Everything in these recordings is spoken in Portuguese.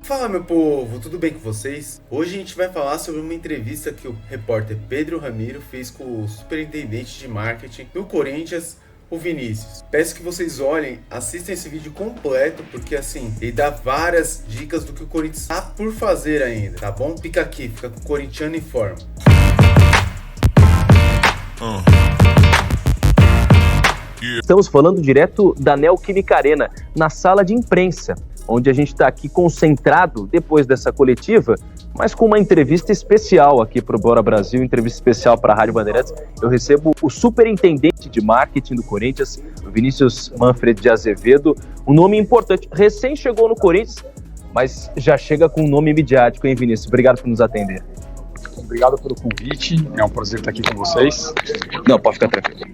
Fala, meu povo, tudo bem com vocês? Hoje a gente vai falar sobre uma entrevista que o repórter Pedro Ramiro fez com o superintendente de marketing do Corinthians, o Vinícius. Peço que vocês olhem, assistam esse vídeo completo, porque assim, ele dá várias dicas do que o Corinthians está por fazer ainda, tá bom? Fica aqui, fica com o Corintiano em Forma. Estamos falando direto da Neoquímica Arena, na sala de imprensa, onde a gente está aqui concentrado depois dessa coletiva, mas com uma entrevista especial aqui para o Bora Brasil, entrevista especial para a Rádio Bandeirantes. Eu recebo o superintendente de marketing do Corinthians, o Vinícius Manfred de Azevedo, um nome importante. Recém chegou no Corinthians, mas já chega com um nome midiático, hein, Vinícius? Obrigado por nos atender. Obrigado pelo convite, é um prazer estar aqui com vocês. Não, pode ficar tranquilo.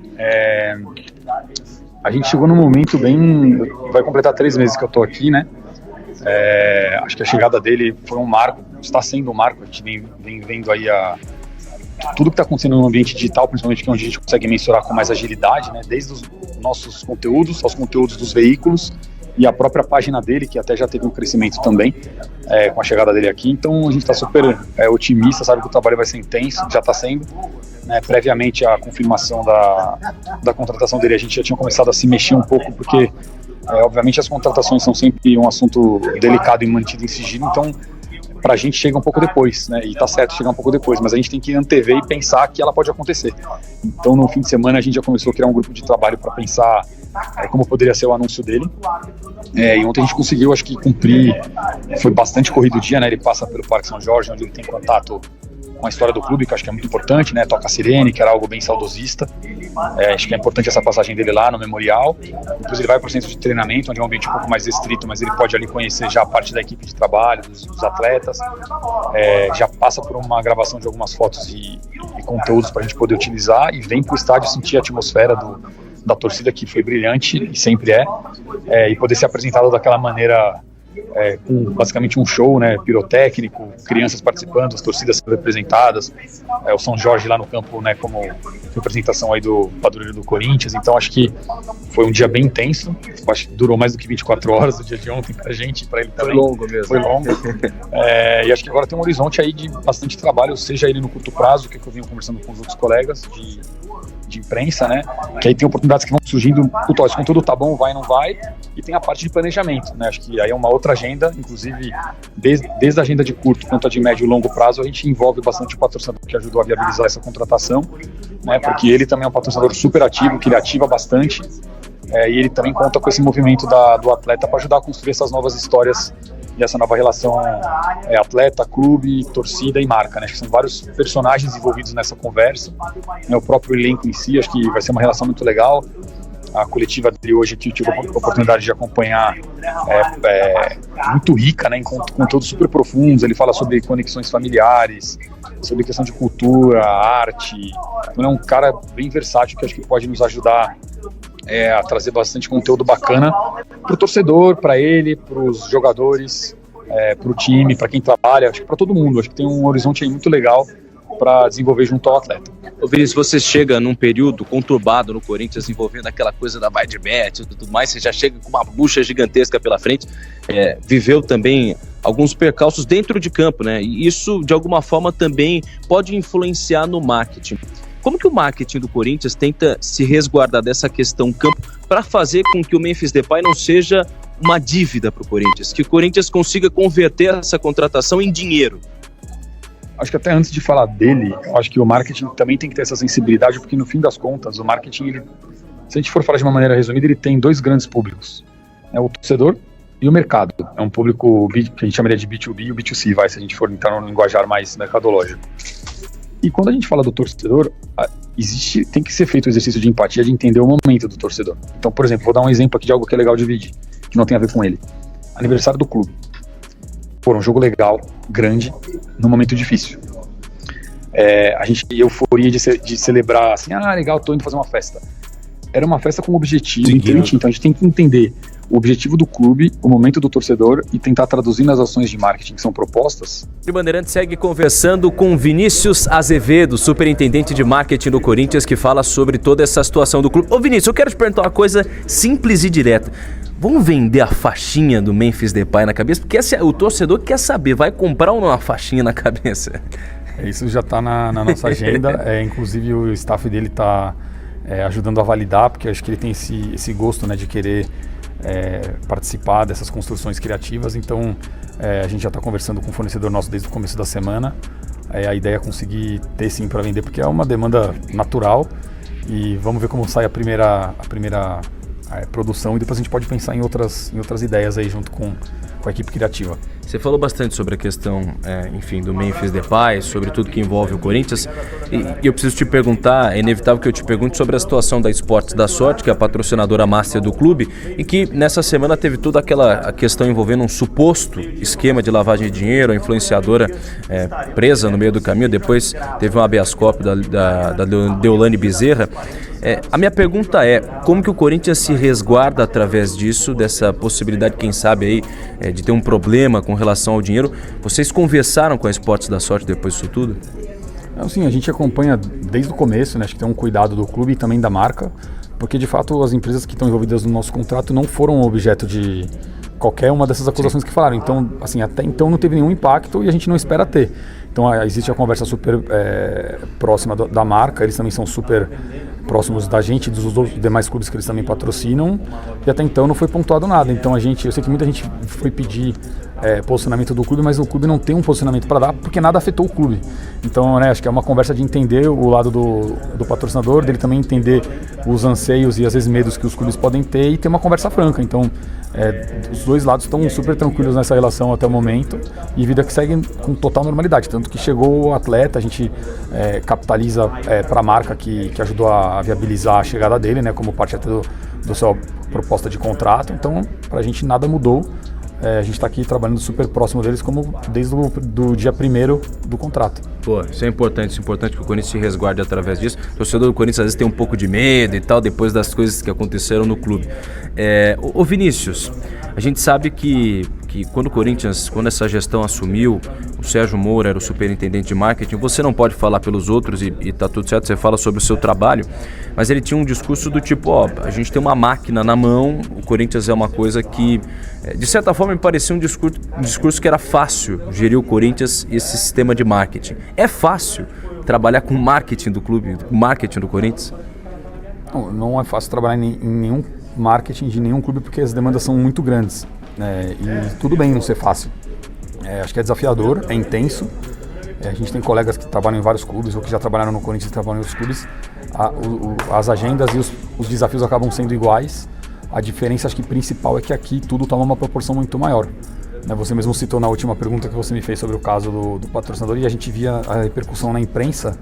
A gente chegou num momento bem... Vai completar 3 meses que eu estou aqui, né? Acho que a chegada dele foi um marco, está sendo um marco. A gente vem vendo aí tudo que está acontecendo no ambiente digital, principalmente que é onde a gente consegue mensurar com mais agilidade, né? Desde os nossos conteúdos, aos conteúdos dos veículos e a própria página dele, que até já teve um crescimento também com a chegada dele aqui. Então a gente está super otimista, sabe que o trabalho vai ser intenso, já está sendo. Previamente à confirmação da contratação dele, a gente já tinha começado a se mexer um pouco, porque obviamente as contratações são sempre um assunto delicado e mantido em sigilo, então pra gente chega um pouco depois, né? E tá certo chegar um pouco depois, mas a gente tem que antever e pensar que ela pode acontecer. Então no fim de semana a gente já começou a criar um grupo de trabalho para pensar como poderia ser o anúncio dele. E ontem a gente conseguiu, acho que cumprir, foi bastante corrido o dia, né? Ele passa pelo Parque São Jorge, onde ele tem contato com a história do clube, que acho que é muito importante, né? Toca a sirene, que era algo bem saudosista. Acho que é importante essa passagem dele lá no Memorial. Depois ele vai para o centro de treinamento, onde é um ambiente um pouco mais restrito, mas ele pode ali conhecer já a parte da equipe de trabalho, dos atletas. Já passa por uma gravação de algumas fotos e conteúdos para a gente poder utilizar, e vem para o estádio sentir a atmosfera da torcida, que foi brilhante e sempre e poder ser apresentado daquela maneira, com basicamente um show, né, pirotécnico, crianças participando, as torcidas sendo representadas, o São Jorge lá no campo, né, como representação aí do padroeiro do Corinthians. Então acho que foi um dia bem intenso, acho que durou mais do que 24 horas o dia de ontem pra gente, pra ele também. Foi longo mesmo. Foi longo. E acho que agora tem um horizonte aí de bastante trabalho, seja ele no curto prazo, que eu venho conversando com os outros colegas de imprensa, né? Que aí tem oportunidades que vão surgindo. Esse conteúdo tá bom, vai, não vai. E tem a parte de planejamento, né? Acho que aí é uma outra agenda, inclusive desde a agenda de curto quanto a de médio e longo prazo, a gente envolve bastante o patrocinador que ajudou a viabilizar essa contratação, né? Porque ele também é um patrocinador super ativo, que ele ativa bastante, e ele também conta com esse movimento do atleta para ajudar a construir essas novas histórias e essa nova relação atleta, clube, torcida e marca, né? Acho que são vários personagens envolvidos nessa conversa, o próprio elenco em si, acho que vai ser uma relação muito legal. A coletiva dele hoje, que eu tive a oportunidade de acompanhar, muito rica, né, em conteúdos super profundos. Ele fala sobre conexões familiares, sobre questão de cultura, arte. Então é um cara bem versátil, que acho que pode nos ajudar a trazer bastante conteúdo bacana para o torcedor, para ele, para os jogadores, para o time, para quem trabalha, acho que para todo mundo. Acho que tem um horizonte aí muito legal para desenvolver junto ao atleta. Ô Vinícius, você chega num período conturbado no Corinthians, envolvendo aquela coisa da vai de bet e tudo mais, você já chega com uma bucha gigantesca pela frente, viveu também alguns percalços dentro de campo, né? E isso, de alguma forma, também pode influenciar no marketing. Como que o marketing do Corinthians tenta se resguardar dessa questão campo para fazer com que o Memphis Depay não seja uma dívida para o Corinthians, que o Corinthians consiga converter essa contratação em dinheiro? Acho que até antes de falar dele, acho que o marketing também tem que ter essa sensibilidade, porque no fim das contas, o marketing, se a gente for falar de uma maneira resumida, ele tem 2 grandes públicos, o torcedor e o mercado. É um público que a gente chamaria de B2B e o B2C, se a gente for entrar no linguajar mais mercadológico. E quando a gente fala do torcedor, tem que ser feito o exercício de empatia, de entender o momento do torcedor. Então, por exemplo, vou dar um exemplo aqui de algo que é legal de dividir, que não tem a ver com ele. Aniversário do clube. Um jogo legal, grande, num momento difícil. A gente tinha euforia de celebrar assim, legal, tô indo fazer uma festa. Era uma festa com objetivo, então a gente tem que entender o objetivo do clube, o momento do torcedor e tentar traduzir nas ações de marketing que são propostas. O Bandeirante segue conversando com Vinícius Azevedo, superintendente de marketing do Corinthians, que fala sobre toda essa situação do clube. Ô Vinícius, eu quero te perguntar uma coisa simples e direta. Vamos vender a faixinha do Memphis Depay na cabeça? Porque o torcedor quer saber, vai comprar ou não a faixinha na cabeça? Isso já está na nossa agenda, inclusive o staff dele está ajudando a validar, porque eu acho que ele tem esse gosto, né, de querer participar dessas construções criativas. Então a gente já está conversando com o fornecedor nosso desde o começo da semana. A ideia é conseguir ter sim para vender, porque é uma demanda natural, e vamos ver como sai a primeira produção, e depois a gente pode pensar em outras ideias aí junto com a equipe criativa. Você falou bastante sobre a questão, enfim, do Memphis Depay, sobre tudo que envolve o Corinthians, e eu preciso te perguntar, é inevitável que eu te pergunte sobre a situação da Esportes da Sorte, que é a patrocinadora master do clube, e que nessa semana teve toda aquela questão envolvendo um suposto esquema de lavagem de dinheiro, a influenciadora presa no meio do caminho, depois teve um habeas corpus da Deolane Bezerra. A minha pergunta é, como que o Corinthians se resguarda através disso, dessa possibilidade, quem sabe, aí, de ter um problema com relação ao dinheiro? Vocês conversaram com a Esportes da Sorte depois disso tudo? Sim, a gente acompanha desde o começo, né? Acho que tem um cuidado do clube e também da marca, porque de fato as empresas que estão envolvidas no nosso contrato não foram objeto de qualquer uma dessas acusações que falaram. Então, assim, até então não teve nenhum impacto e a gente não espera ter. Então existe a conversa super próxima da marca, eles também são super próximos da gente, dos demais clubes que eles também patrocinam, e até então não foi pontuado nada. Então eu sei que muita gente foi pedir posicionamento do clube, mas o clube não tem um posicionamento para dar, porque nada afetou o clube. Então, acho que é uma conversa de entender o lado do patrocinador, dele também entender os anseios e às vezes medos que os clubes podem ter, e ter uma conversa franca. Então, os dois lados estão super tranquilos nessa relação até o momento, e vida que segue com total normalidade. Tanto que chegou o atleta, a gente capitaliza para a marca que ajudou a viabilizar a chegada dele, né, como parte até do sua proposta de contrato. Então, para a gente nada mudou. A gente está aqui trabalhando super próximo deles, como desde o dia 1º do contrato. Pô, isso é importante que o Corinthians se resguarde através disso. O torcedor do Corinthians às vezes tem um pouco de medo e tal, depois das coisas que aconteceram no clube. Ô Vinícius, a gente sabe que quando essa gestão assumiu, o Sérgio Moura era o superintendente de marketing, você não pode falar pelos outros e tá tudo certo, você fala sobre o seu trabalho, mas ele tinha um discurso do tipo, a gente tem uma máquina na mão, o Corinthians é uma coisa que, de certa forma, me parecia um discurso que era fácil gerir o Corinthians e esse sistema de marketing. É fácil trabalhar com marketing do clube, com marketing do Corinthians? Não é fácil trabalhar em nenhum marketing de nenhum clube, porque as demandas são muito grandes. E tudo bem não ser fácil. Acho que é desafiador, é intenso. A gente tem colegas que trabalham em vários clubes, ou que já trabalharam no Corinthians e trabalham em outros clubes. As agendas e os desafios acabam sendo iguais. A diferença, acho que principal, é que aqui tudo toma uma proporção muito maior. Você mesmo citou na última pergunta que você me fez sobre o caso do patrocinador, e a gente via a repercussão na imprensa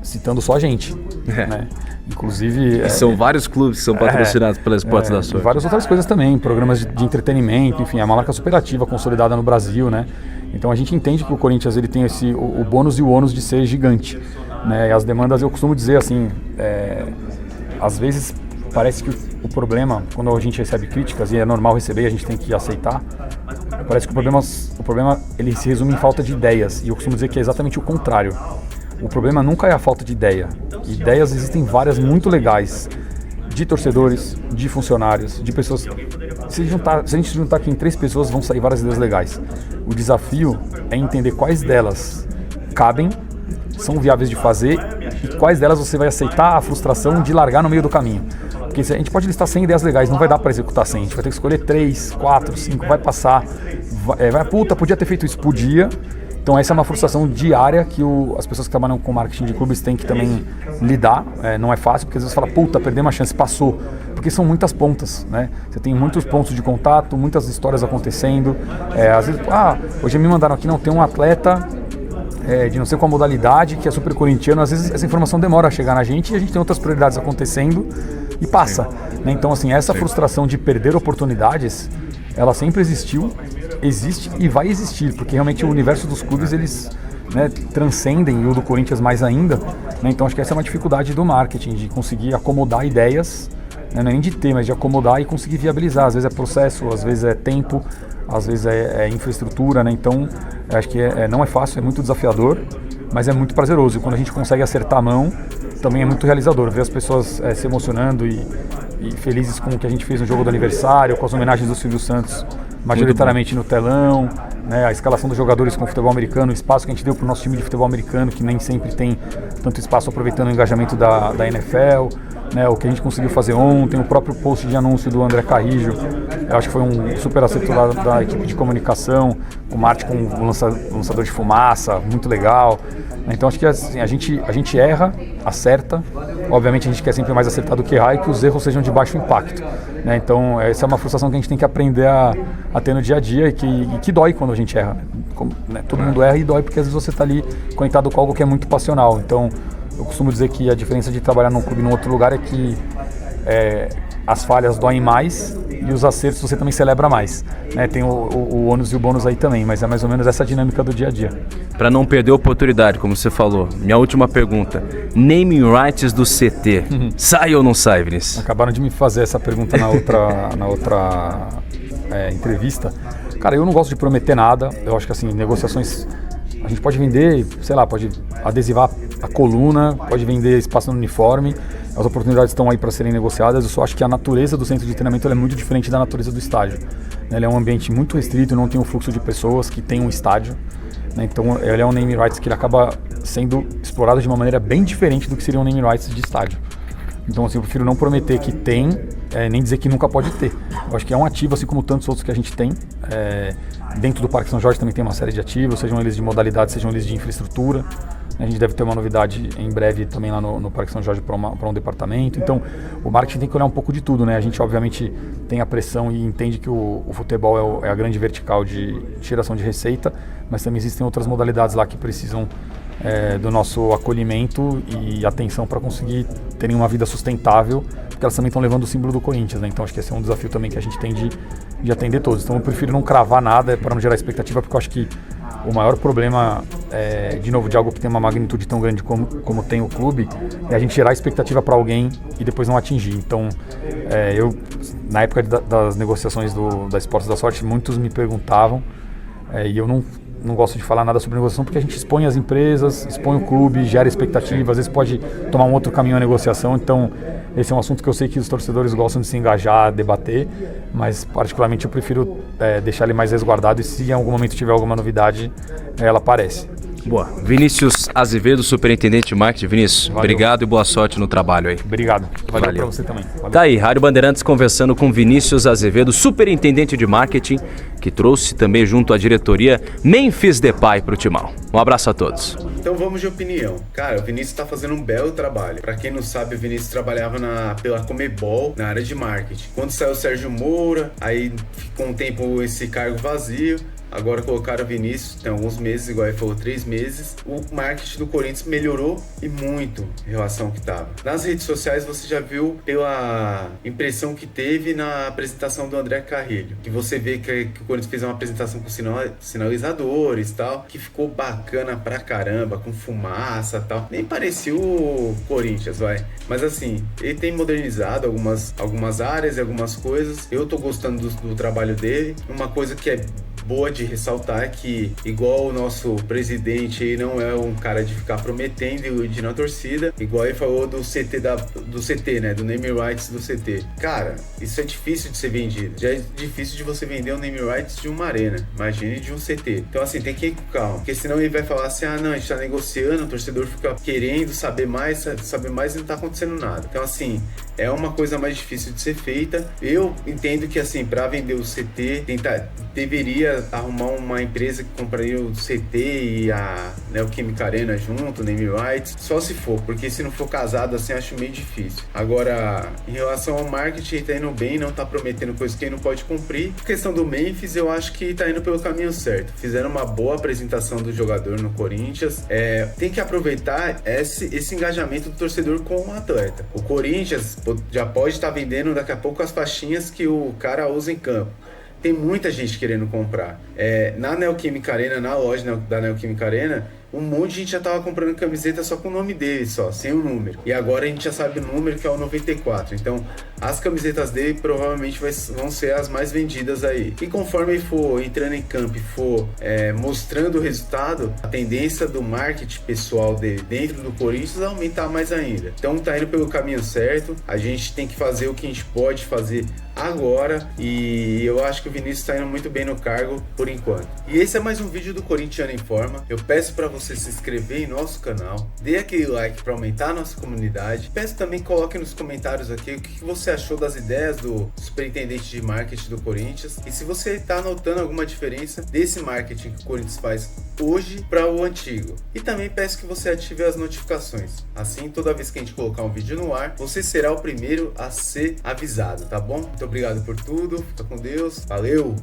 citando só a gente. Né? Inclusive... são vários clubes que são patrocinados pela Esportes da Sorte. E várias outras coisas também, programas de entretenimento, enfim, é uma marca super ativa, consolidada no Brasil, né? Então a gente entende que o Corinthians ele tem o bônus e o ônus de ser gigante, né? E as demandas, eu costumo dizer assim, às vezes parece que o problema, quando a gente recebe críticas, e é normal receber, a gente tem que aceitar, parece que o problema ele se resume em falta de ideias, e eu costumo dizer que é exatamente o contrário. O problema nunca é a falta de ideia. Ideias existem várias muito legais, de torcedores, de funcionários, de pessoas. Se a gente juntar aqui em 3 pessoas, vão sair várias ideias legais. O desafio é entender quais delas cabem, são viáveis de fazer, e quais delas você vai aceitar a frustração de largar no meio do caminho. Porque a gente pode listar 100 ideias legais, não vai dar para executar 100. A gente vai ter que escolher 3, 4, 5, vai passar. Podia ter feito isso, podia. Então essa é uma frustração diária que as pessoas que trabalham com marketing de clubes têm que também lidar. Não é fácil, porque às vezes fala, perdemos uma chance, passou. Porque são muitas pontas, né? Você tem muitos pontos de contato, muitas histórias acontecendo. Às vezes, hoje me mandaram aqui, não, tem um atleta de não sei qual modalidade, que é super corintiano. Às vezes essa informação demora a chegar na gente, e a gente tem outras prioridades acontecendo e passa. Né? Então, assim, essa frustração de perder oportunidades, ela sempre existiu, existe e vai existir, porque realmente o universo dos clubes, eles transcendem, e o do Corinthians mais ainda. Né? Então acho que essa é uma dificuldade do marketing, de conseguir acomodar ideias né? Não é nem de ter, mas de acomodar e conseguir viabilizar. Às vezes é processo, às vezes é tempo, às vezes é infraestrutura, né? Então, acho que não é fácil, é muito desafiador, mas é muito prazeroso. E quando a gente consegue acertar a mão, também é muito realizador. Ver as pessoas se emocionando e felizes com o que a gente fez no jogo do aniversário, com as homenagens do Silvio Santos, majoritariamente no telão, né? A escalação dos jogadores com o futebol americano, o espaço que a gente deu para o nosso time de futebol americano, que nem sempre tem tanto espaço, aproveitando o engajamento da NFL, né? O que a gente conseguiu fazer ontem, o próprio post de anúncio do André Carrijo, eu acho que foi um super acerto da equipe de comunicação, o Marte com o lançador de fumaça, muito legal. Então acho que assim, a gente erra, acerta, obviamente a gente quer sempre mais acertar do que errar e que os erros sejam de baixo impacto, né? Então essa é uma frustração que a gente tem que aprender a ter no dia a dia e que dói quando a gente erra, né? Todo mundo erra e dói porque às vezes você está ali conectado com algo que é muito passional. Então eu costumo dizer que a diferença de trabalhar num clube e num outro lugar é que as falhas doem mais e os acertos você também celebra mais, né? Tem o ônus e o bônus aí também, mas é mais ou menos essa dinâmica do dia a dia. Para não perder a oportunidade, como você falou, minha última pergunta, naming rights do CT, sai ou não sai, Vinícius? Acabaram de me fazer essa pergunta na outra entrevista. Cara, eu não gosto de prometer nada, eu acho que assim, negociações, a gente pode vender, sei lá, pode adesivar a coluna, pode vender espaço no uniforme, as oportunidades estão aí para serem negociadas. Eu só acho que a natureza do centro de treinamento é muito diferente da natureza do estádio. Ele é um ambiente muito restrito, não tem um fluxo de pessoas que tem um estádio, né? Então ele é um naming rights que ele acaba sendo explorado de uma maneira bem diferente do que seria um naming rights de estádio. Então assim, eu prefiro não prometer que tem, nem dizer que nunca pode ter. Eu acho que é um ativo, assim como tantos outros que a gente tem. Dentro do Parque São Jorge também tem uma série de ativos, sejam eles de modalidade, sejam eles de infraestrutura. A gente deve ter uma novidade em breve também lá no Parque São Jorge para um departamento. Então, o marketing tem que olhar um pouco de tudo, né? A gente, obviamente, tem a pressão e entende que o futebol é a grande vertical de geração de receita, mas também existem outras modalidades lá que precisam do nosso acolhimento e atenção para conseguir terem uma vida sustentável, porque elas também estão levando o símbolo do Corinthians, né? Então, acho que esse é um desafio também que a gente tem de atender todos. Então, eu prefiro não cravar nada para não gerar expectativa, porque eu acho que o maior problema, de novo, de algo que tem uma magnitude tão grande como tem o clube, é a gente gerar expectativa para alguém e depois não atingir. Então, eu, na época das negociações da Esportes da Sorte, muitos me perguntavam, e eu não gosto de falar nada sobre negociação, porque a gente expõe as empresas, expõe o clube, gera expectativa, às vezes pode tomar um outro caminho a negociação. Então, esse é um assunto que eu sei que os torcedores gostam de se engajar, debater, mas particularmente eu prefiro deixar ele mais resguardado e se em algum momento tiver alguma novidade, ela aparece. Boa. Vinícius Azevedo, superintendente de marketing. Vinícius, valeu. Obrigado e boa sorte no trabalho aí. Obrigado. Valeu para você também. Valeu. Tá aí, Rádio Bandeirantes conversando com Vinícius Azevedo, superintendente de marketing, que trouxe também junto à diretoria Memphis Depay para o Timão. Um abraço a todos. Então vamos de opinião. Cara, o Vinícius tá fazendo um belo trabalho. Pra quem não sabe, o Vinícius trabalhava pela Comebol, na área de marketing. Quando saiu o Sérgio Moura, aí ficou um tempo esse cargo vazio. Agora colocaram o Vinícius, tem alguns meses, igual ele falou, 3 meses. O marketing do Corinthians melhorou e muito em relação ao que estava. Nas redes sociais você já viu pela impressão que teve na apresentação do André Carrilho. Que você vê que o Corinthians fez uma apresentação com sinalizadores e tal, que ficou bacana pra caramba, com fumaça e tal. Nem parecia o Corinthians, vai. Mas assim, ele tem modernizado algumas áreas e algumas coisas. Eu tô gostando do trabalho dele. Uma coisa que é boa de ressaltar que, igual o nosso presidente aí, não é um cara de ficar prometendo de ir na torcida, igual ele falou do CT, né, do name rights do CT. Cara, isso é difícil de ser vendido. Já é difícil de você vender o name rights de uma arena, imagine de um CT. Então assim, tem que ir com calma, porque senão ele vai falar assim, não, a gente tá negociando, o torcedor fica querendo saber mais e não tá acontecendo nada. Então assim, é uma coisa mais difícil de ser feita. Eu entendo que assim, para vender o CT, deveria arrumar uma empresa que compraria o CT e a Neoquímica Arena junto, name rights, só se for, porque se não for casado assim, acho meio difícil. Agora, em relação ao marketing, tá indo bem, não tá prometendo coisas que ele não pode cumprir. A questão do Memphis, eu acho que tá indo pelo caminho certo. Fizeram uma boa apresentação do jogador no Corinthians. Tem que aproveitar esse engajamento do torcedor com o atleta. O Corinthians já pode estar vendendo daqui a pouco as faixinhas que o cara usa em campo. Tem muita gente querendo comprar. Na Neoquímica Arena, na loja da Neoquímica Arena, um monte de gente já tava comprando camiseta só com o nome dele, só, sem o número. E agora a gente já sabe o número, que é o 94. Então, as camisetas dele provavelmente vão ser as mais vendidas aí. E conforme ele for entrando em campo e for mostrando o resultado, a tendência do marketing pessoal dele dentro do Corinthians é aumentar mais ainda. Então tá indo pelo caminho certo. A gente tem que fazer o que a gente pode fazer agora, e eu acho que o Vinícius está indo muito bem no cargo por enquanto. E esse é mais um vídeo do Corintiano em Forma. Eu peço para você se inscrever em nosso canal, dê aquele like para aumentar a nossa comunidade. Peço também que coloque nos comentários aqui o que você achou das ideias do superintendente de marketing do Corinthians, e se você está notando alguma diferença desse marketing que o Corinthians faz hoje para o antigo. E também peço que você ative as notificações, assim toda vez que a gente colocar um vídeo no ar, você será o primeiro a ser avisado, tá bom? Muito obrigado por tudo, fica com Deus, valeu!